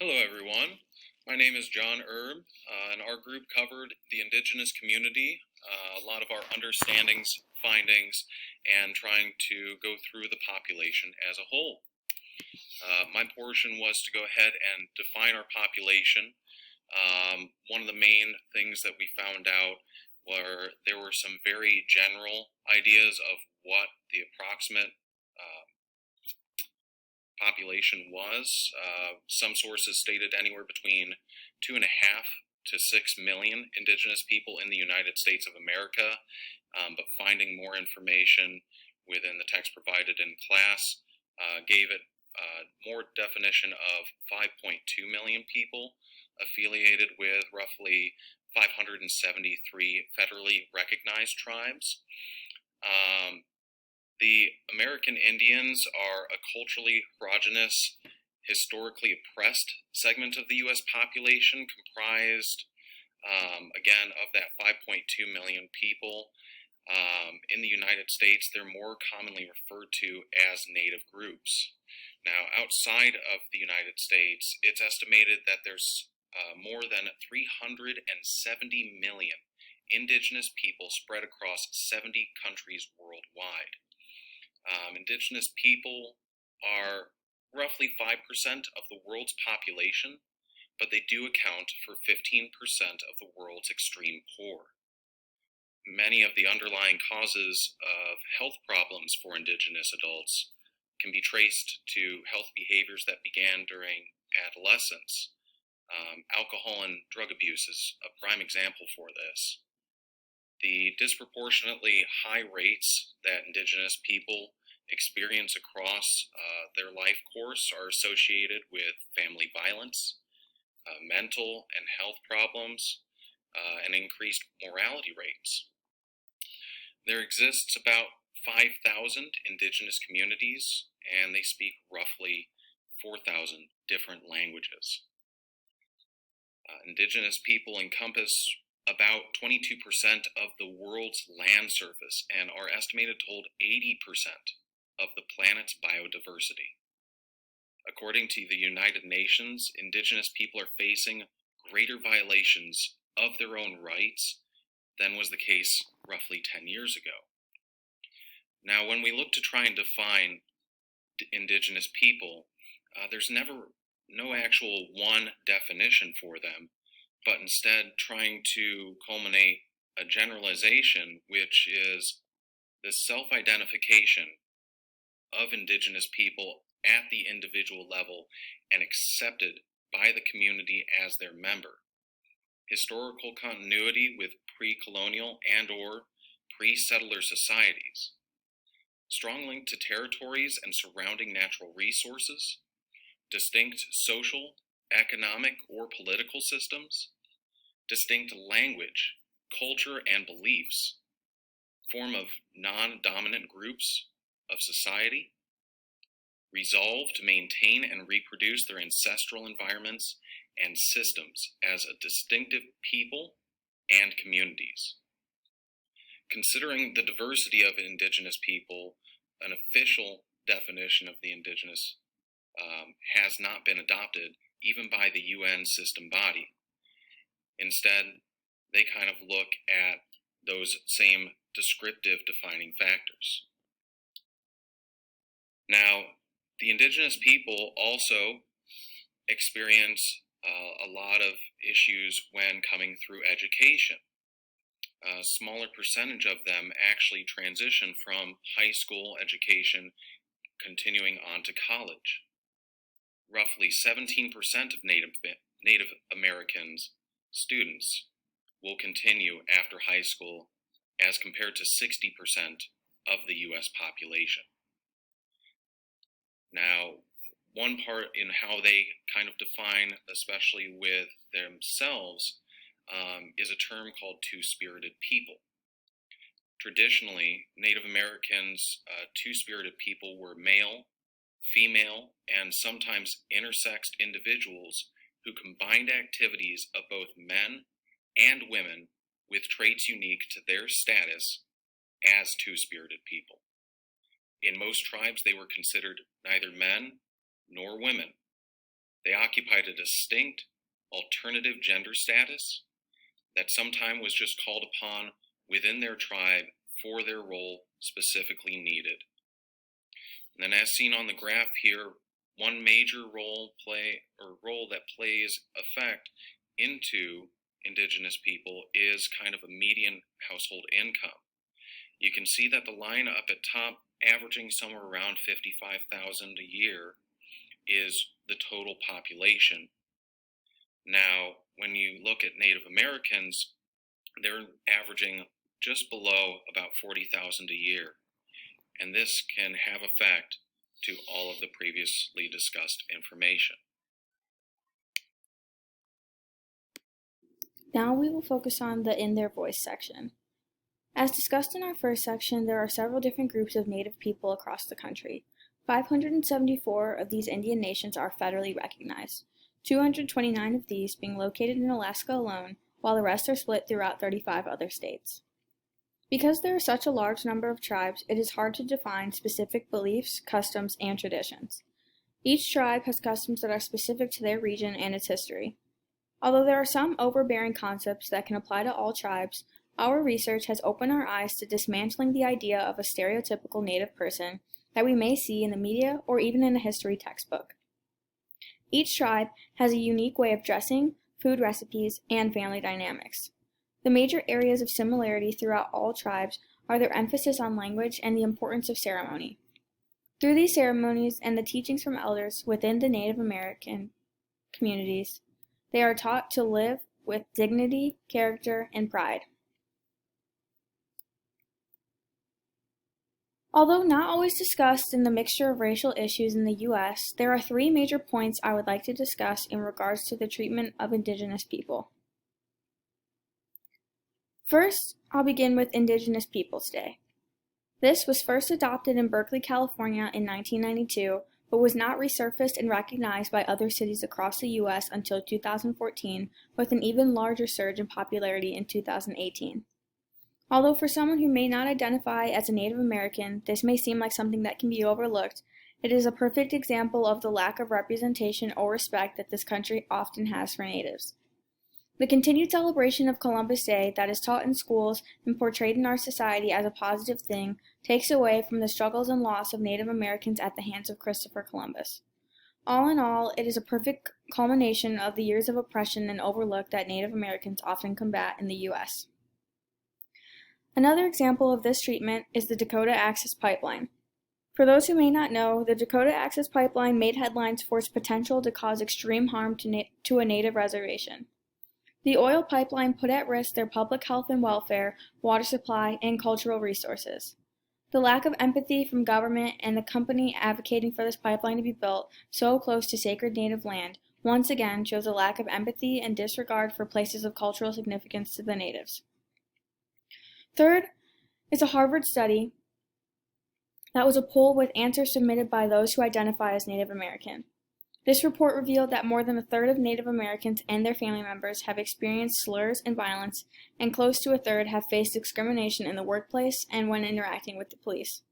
Hello, everyone. My name is John Erb, and our group covered the Indigenous community, a lot of our understandings, findings, and trying to go through the population as a whole. My portion was to go ahead and define our population. One of the main things that we found out were there were some very general ideas of what the approximate population was. Some sources stated anywhere between 2.5 to 6 million indigenous people in the United States of America, but finding more information within the text provided in class gave it more definition of 5.2 million people affiliated with roughly 573 federally recognized tribes. Um, the American Indians are a culturally heterogeneous, historically oppressed segment of the U.S. population, comprised, again, of that 5.2 million people. In the United States, they're more commonly referred to as Native groups. Now, outside of the United States, it's estimated that there's more than 370 million indigenous people spread across 70 countries worldwide. Indigenous people are roughly 5% of the world's population, but they do account for 15% of the world's extreme poor. Many of the underlying causes of health problems for Indigenous adults can be traced to health behaviors that began during adolescence. Alcohol and drug abuse is a prime example for this. The disproportionately high rates that Indigenous people experience across their life course are associated with family violence, mental and health problems, and increased mortality rates. There exists about 5,000 Indigenous communities, and they speak roughly 4,000 different languages. Indigenous people encompass about 22% of the world's land surface and are estimated to hold 80% of the planet's biodiversity. According to the United Nations, Indigenous people are facing greater violations of their own rights than was the case roughly 10 years ago. Now, when we look to try and define Indigenous people, there's no actual one definition for them, but instead trying to culminate a generalization, which is the self-identification of Indigenous people at the individual level and accepted by the community as their member. Historical continuity with pre-colonial and/or pre-settler societies. Strong link to territories and surrounding natural resources. Distinct social, economic, or political systems. Distinct language, culture, and beliefs. Form of non-dominant groups of society. Resolve to maintain and reproduce their ancestral environments and systems as a distinctive people and communities. Considering the diversity of Indigenous people, an official definition of the Indigenous has not been adopted even by the UN system body. Instead, they kind of look at those same descriptive defining factors. Now, the Indigenous people also experience a lot of issues when coming through education. A smaller percentage of them actually transition from high school education continuing on to college. Roughly 17% of Native Americans students will continue after high school as compared to 60% of the U.S. population. Now, one part in how they kind of define, especially with themselves, is a term called two-spirited people. Traditionally, Native Americans, two-spirited people were male, female, and sometimes intersexed individuals who combined activities of both men and women with traits unique to their status as two-spirited people. In most tribes, they were considered neither men nor women. They occupied a distinct alternative gender status that sometimes was just called upon within their tribe for their role specifically needed. And then as seen on the graph here, one major role that plays effect into Indigenous people is kind of a median household income. You can see that the line up at top, averaging somewhere around $55,000 a year, is the total population. Now, when you look at Native Americans, they're averaging just below about $40,000 a year. And this can have effect to all of the previously discussed information. Now we will focus on the In Their Voice section. As discussed in our first section, there are several different groups of Native people across the country. 574 of these Indian nations are federally recognized, 229 of these being located in Alaska alone, while the rest are split throughout 35 other states. Because there are such a large number of tribes, it is hard to define specific beliefs, customs, and traditions. Each tribe has customs that are specific to their region and its history. Although there are some overbearing concepts that can apply to all tribes, our research has opened our eyes to dismantling the idea of a stereotypical Native person that we may see in the media or even in a history textbook. Each tribe has a unique way of dressing, food recipes, and family dynamics. The major areas of similarity throughout all tribes are their emphasis on language and the importance of ceremony. Through these ceremonies and the teachings from elders within the Native American communities, they are taught to live with dignity, character, and pride. Although not always discussed in the mixture of racial issues in the U.S., there are three major points I would like to discuss in regards to the treatment of Indigenous people. First, I'll begin with Indigenous Peoples Day. This was first adopted in Berkeley, California in 1992, but was not resurfaced and recognized by other cities across the U.S. until 2014, with an even larger surge in popularity in 2018. Although for someone who may not identify as a Native American, this may seem like something that can be overlooked, it is a perfect example of the lack of representation or respect that this country often has for Natives. The continued celebration of Columbus Day that is taught in schools and portrayed in our society as a positive thing takes away from the struggles and loss of Native Americans at the hands of Christopher Columbus. All in all, it is a perfect culmination of the years of oppression and overlook that Native Americans often combat in the U.S. Another example of this treatment is the Dakota Access Pipeline. For those who may not know, the Dakota Access Pipeline made headlines for its potential to cause extreme harm to a Native reservation. The oil pipeline put at risk their public health and welfare, water supply, and cultural resources. The lack of empathy from government and the company advocating for this pipeline to be built so close to sacred Native land once again shows a lack of empathy and disregard for places of cultural significance to the Natives. Third is a Harvard study that was a poll with answers submitted by those who identify as Native American. This report revealed that more than a third of Native Americans and their family members have experienced slurs and violence, and close to a third have faced discrimination in the workplace and when interacting with the police.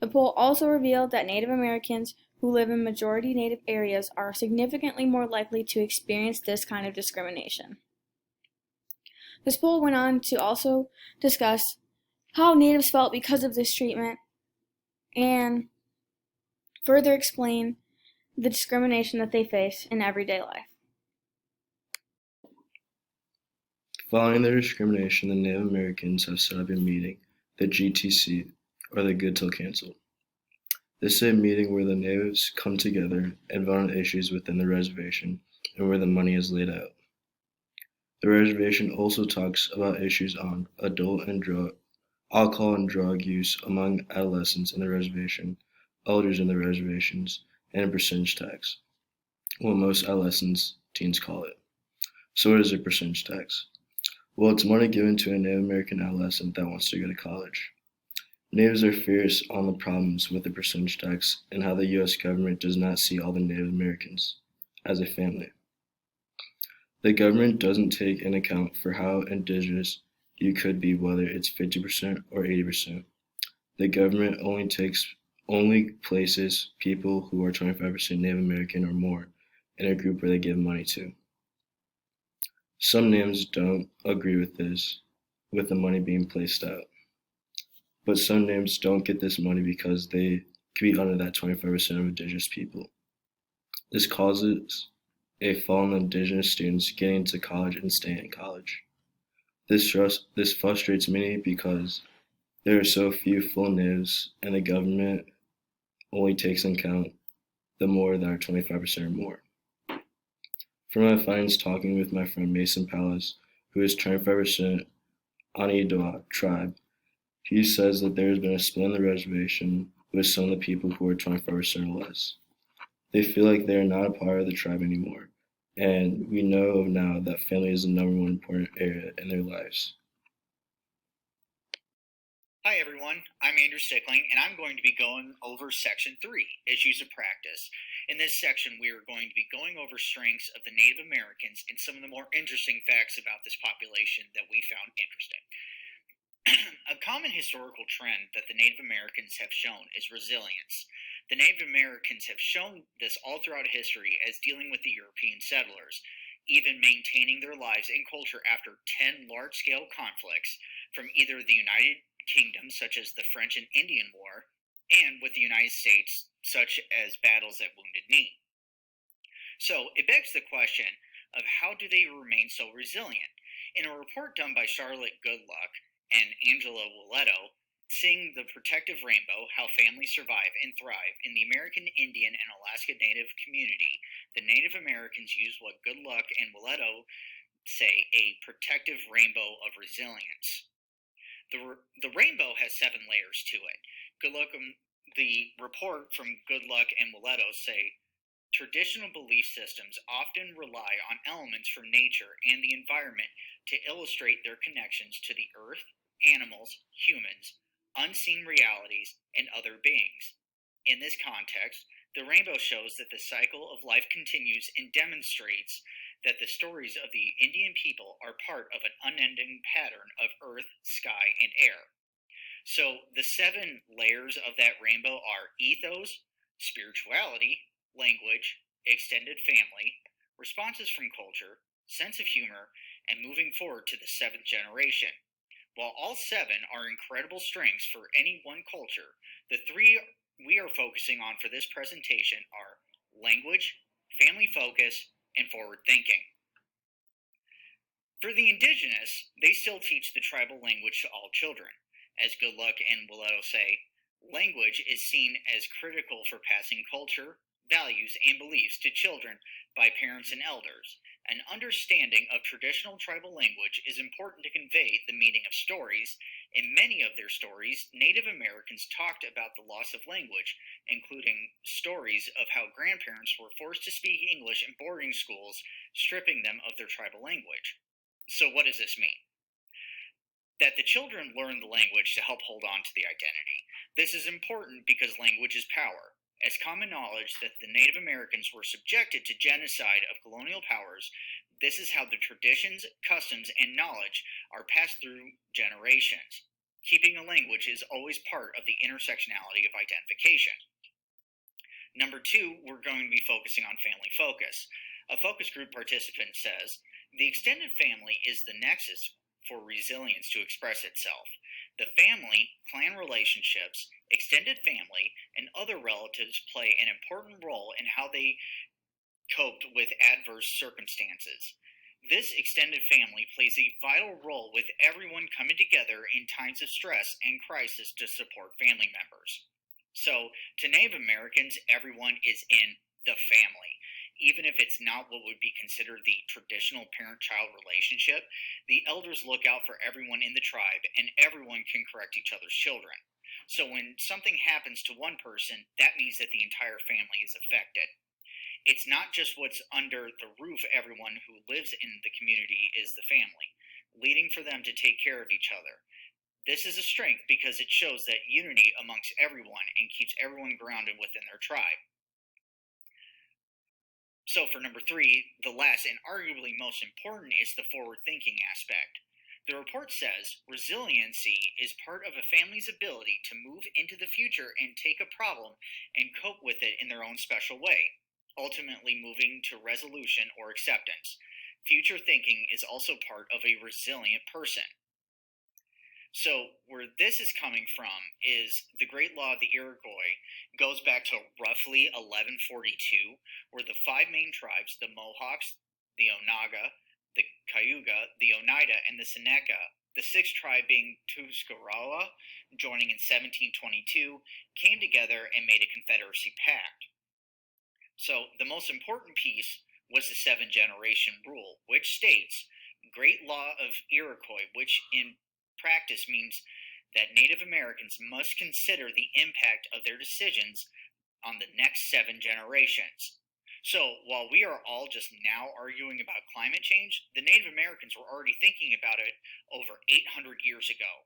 The poll also revealed that Native Americans who live in majority Native areas are significantly more likely to experience this kind of discrimination. This poll went on to also discuss how Natives felt because of this treatment and further explain the discrimination that they face in everyday life. Following their discrimination, the Native Americans have set up a meeting, the GTC, or the Good Till Cancelled. This is a meeting where the Natives come together and vote on issues within the reservation and where the money is laid out. The reservation also talks about issues on alcohol and drug use among adolescents in the reservation, elders in the reservations, and a percentage tax, what most adolescents, teens call it. So what is a percentage tax? Well, it's money given to a Native American adolescent that wants to go to college. Natives are fierce on the problems with the percentage tax and how the U.S. government does not see all the Native Americans as a family. The government doesn't take into account for how indigenous you could be, whether it's 50% or 80%. The government only places people who are 25% Native American or more and a group where they give money to. Some names don't agree with this, with the money being placed out. But some names don't get this money because they could be under that 25% of Indigenous people. This causes a fall in Indigenous students getting into college and staying in college. This frustrates many because there are so few full natives and the government only takes into account the more that are 25% or more. From my findings talking with my friend Mason Palace, who is 25% Anidoa tribe, he says that there has been a split on the reservation with some of the people who are 25% or less. They feel like they are not a part of the tribe anymore, and we know now that family is the number one important area in their lives. Hi everyone, I'm Andrew Stickling, and I'm going to be going over Section 3, Issues of Practice. In this section, we are going to be going over strengths of the Native Americans and some of the more interesting facts about this population that we found interesting. A common historical trend that the Native Americans have shown is resilience. The Native Americans have shown this all throughout history as dealing with the European settlers, even maintaining their lives and culture after 10 large-scale conflicts from either the United Kingdom, such as the French and Indian War, and with the United States, such as battles at Wounded Knee. So it begs the question of how do they remain so resilient? In a report done by Charlotte Goodluck and Angela Willetto, Seeing the Protective Rainbow, How Families Survive and Thrive in the American Indian and Alaska Native Community, the Native Americans use what Goodluck and Willetto say a protective rainbow of resilience. The rainbow has 7 layers to it. The report from Goodluck and Willetto say traditional belief systems often rely on elements from nature and the environment to illustrate their connections to the earth, animals, humans, unseen realities, and other beings. In this context, the rainbow shows that the cycle of life continues and demonstrates that the stories of the Indian people are part of an unending pattern of earth, sky, and air. So the 7 layers of that rainbow are ethos, spirituality, language, extended family, responses from culture, sense of humor, and moving forward to the 7th generation. While all 7 are incredible strengths for any one culture, the 3 we are focusing on for this presentation are language, family focus, and forward thinking. For the Indigenous, they still teach the tribal language to all children. As Goodluck and Willetto say, language is seen as critical for passing culture, values, and beliefs to children by parents and elders. An understanding of traditional tribal language is important to convey the meaning of stories. In many of their stories, Native Americans talked about the loss of language, including stories of how grandparents were forced to speak English in boarding schools, stripping them of their tribal language. So what does this mean? That the children learn the language to help hold on to the identity. This is important because language is power. As common knowledge that the Native Americans were subjected to genocide of colonial powers, this is how the traditions, customs, and knowledge are passed through generations. Keeping a language is always part of the intersectionality of identification. Number 2, we're going to be focusing on family focus. A focus group participant says, the extended family is the nexus for resilience to express itself. The family, clan relationships, extended family, and other relatives play an important role in how they coped with adverse circumstances. This extended family plays a vital role with everyone coming together in times of stress and crisis to support family members. So, to Native Americans, everyone is in the family. Even if it's not what would be considered the traditional parent-child relationship, the elders look out for everyone in the tribe, and everyone can correct each other's children. So when something happens to one person, that means that the entire family is affected. It's not just what's under the roof. Everyone who lives in the community is the family, leading for them to take care of each other. This is a strength because it shows that unity amongst everyone and keeps everyone grounded within their tribe. So for number 3, the last and arguably most important is the forward-thinking aspect. The report says resiliency is part of a family's ability to move into the future and take a problem and cope with it in their own special way. ultimately moving to resolution or acceptance. Future thinking is also part of a resilient person. So, where this is coming from is the Great Law of the Iroquois goes back to roughly 1142, where the five main tribes, the Mohawks, the Onaga, the Cayuga, the Oneida, and the Seneca, the sixth tribe being Tuscarora, joining in 1722, came together and made a Confederacy pact. So, the most important piece was the seven-generation rule, which states, Great Law of Iroquois, which in practice means that Native Americans must consider the impact of their decisions on the next 7 generations. So, while we are all just now arguing about climate change, the Native Americans were already thinking about it over 800 years ago.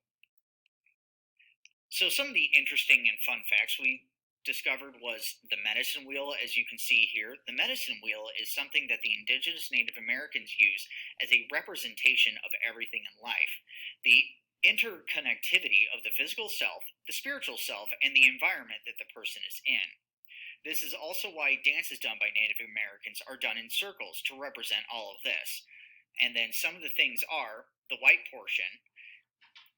So, some of the interesting and fun facts we discovered was the medicine wheel, as you can see here. The medicine wheel is something that the indigenous Native Americans use as a representation of everything in life. The interconnectivity of the physical self, the spiritual self, and the environment that the person is in. This is also why dances done by Native Americans are done in circles to represent all of this. And then some of the things are, the white portion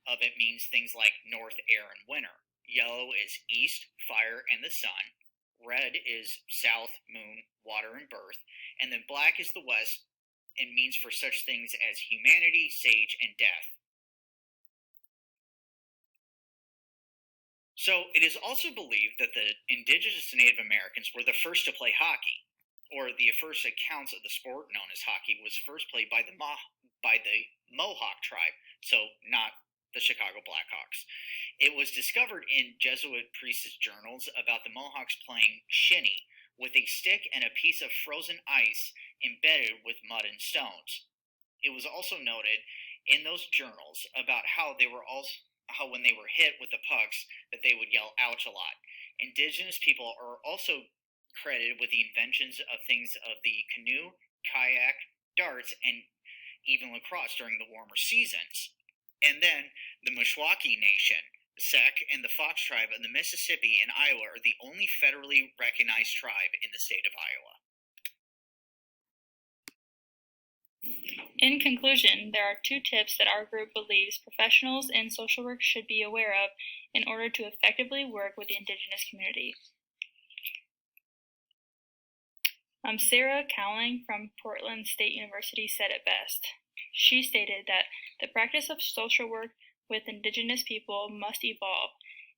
of it means things like north, air, and winter. Yellow is east, fire, and the sun. Red is south, moon, water, and birth. And then black is the west and means for such things as humanity, sage, and death. So it is also believed that the indigenous Native Americans were the first to play hockey, or the first accounts of the sport known as hockey was first played by the Mohawk tribe, so not the Chicago Blackhawks. It was discovered in Jesuit priests' journals about the Mohawks playing shinny with a stick and a piece of frozen ice embedded with mud and stones. It was also noted in those journals about how when they were hit with the pucks that they would yell ouch a lot. Indigenous people are also credited with the inventions of things of the canoe, kayak, darts, and even lacrosse during the warmer seasons. And then the Meskwaki Nation, the Sac, and the Fox tribe of the Mississippi and Iowa are the only federally recognized tribe in the state of Iowa. In conclusion, there are 2 tips that our group believes professionals in social work should be aware of in order to effectively work with the Indigenous community. Sarah Cowling from Portland State University said it best. She stated that the practice of social work with Indigenous people must evolve,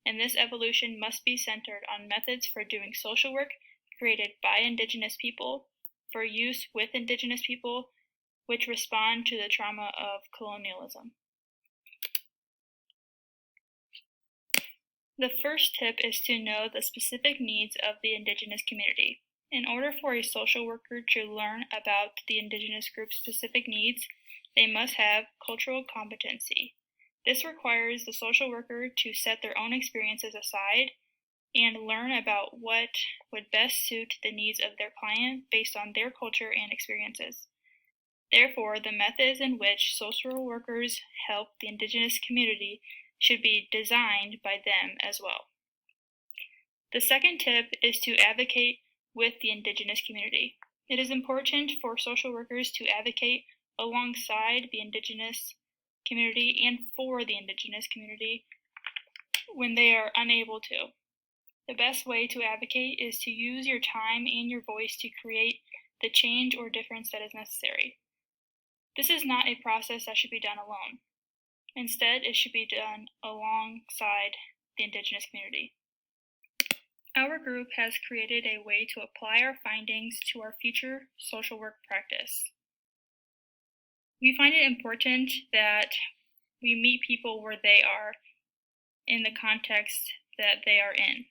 and this evolution must be centered on methods for doing social work created by Indigenous people, for use with Indigenous people, which respond to the trauma of colonialism. The first tip is to know the specific needs of the Indigenous community. In order for a social worker to learn about the Indigenous group's specific needs, they must have cultural competency. This requires the social worker to set their own experiences aside and learn about what would best suit the needs of their client based on their culture and experiences. Therefore, the methods in which social workers help the Indigenous community should be designed by them as well. The second tip is to advocate with the Indigenous community. It is important for social workers to advocate alongside the Indigenous community and for the Indigenous community when they are unable to. The best way to advocate is to use your time and your voice to create the change or difference that is necessary. This is not a process that should be done alone. Instead, it should be done alongside the Indigenous community. Our group has created a way to apply our findings to our future social work practice. We find it important that we meet people where they are in the context that they are in,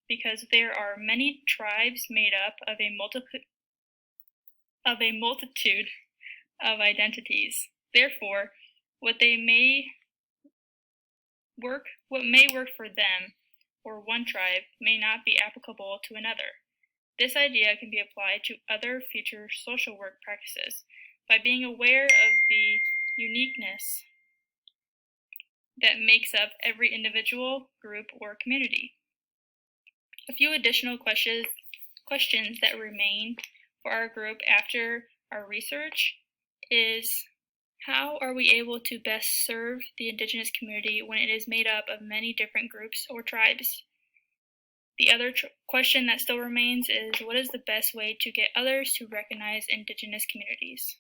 because there are many tribes made up of a multitude of identities. Therefore, what may work for them or one tribe may not be applicable to another. This idea can be applied to other future social work practices by being aware of the uniqueness that makes up every individual, group, or community. A few additional questions questions that remain for our group after our research is, how are we able to best serve the Indigenous community when it is made up of many different groups or tribes? The other question that still remains is, what is the best way to get others to recognize Indigenous communities?